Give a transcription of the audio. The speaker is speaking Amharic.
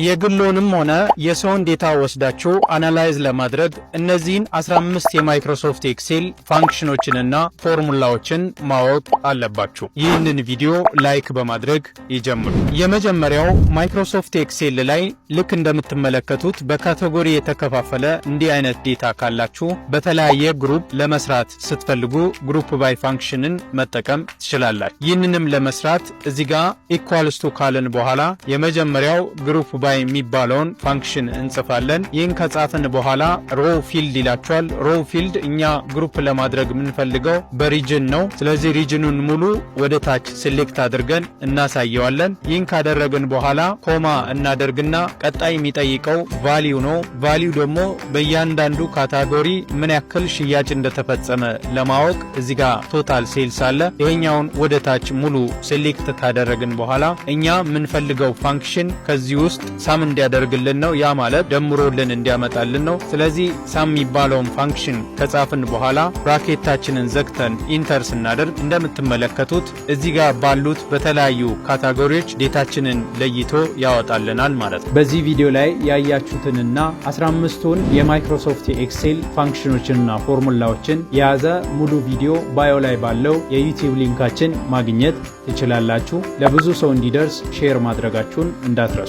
የግሎንም ሆነ የሰውን ዴታ ወስዳችሁ አናላይዝ ለማድረግ እነዚህን 15 የማይክሮሶፍት ኤክሴል ፋንክሽኖችንና ፎርሙላዎችን ማወቅ አለባችሁ። ይህንን ቪዲዮ ላይክ በማድረግ ይጀምሩ። የመጀመሪያው ማይክሮሶፍት ኤክሴል ላይ ልክ እንደምትመለከቱት በካቴጎሪ የተከፋፈለ እንዲህ አይነት ዴታ ካላችሁ በተለያየ ግሩፕ ለመስራት ስትፈልጉ ግሩፕ ባይ ፋንክሽንን መጠቀም ትችላላችሁ። ይህንንም ለመስራት እዚህ ጋር ኢኳልስ ቱ ካልን በኋላ የመጀመሪያው ግሩፕ ባይ የሚባለውን ፋንክሽን እንጽፋለን። ይህን ከጻፍን በኋላ ሮ ፊልድ ይላችኋል። ሮ ፊልድ እኛ ግሩፕ ለማድረግ የምንፈልገው በሪጅን ነው። ስለዚህ ሪጅኑን ሙሉ ወደ ታች ሴሌክት አድርገን እናሳየዋለን። ይህን ካደረግን በኋላ ኮማ እናደርግና ቀጣይ የሚጠይቀው ቫሊዩ ነው። ቫሊዩ ደግሞ በእያንዳንዱ ካታጎሪ ምን ያክል ሽያጭ እንደተፈጸመ ለማወቅ እዚህ ጋር ቶታል ሴልስ አለ። ይሄኛውን ወደ ታች ሙሉ ሴሌክት ካደረግን በኋላ እኛ የምንፈልገው ፋንክሽን ከዚህ ውስጥ ሳም እንዲያደርግልን ነው። ያ ማለት ደምሮልን እንዲያመጣልን ነው። ስለዚህ ሳም የሚባለውን ፋንክሽን ከጻፍን በኋላ ብራኬታችንን ዘግተን ኢንተር ስናደርግ እንደምትመለከቱት እዚህ ጋር ባሉት በተለያዩ ካታጎሪዎች ዴታችንን ለይቶ ያወጣልናል ማለት ነው። በዚህ ቪዲዮ ላይ ያያችሁትንና 15ቱን የማይክሮሶፍት ኤክሴል ፋንክሽኖችንና ፎርሙላዎችን የያዘ ሙሉ ቪዲዮ ባዮ ላይ ባለው የዩቲዩብ ሊንካችን ማግኘት ትችላላችሁ። ለብዙ ሰው እንዲደርስ ሼር ማድረጋችሁን እንዳትረሱ።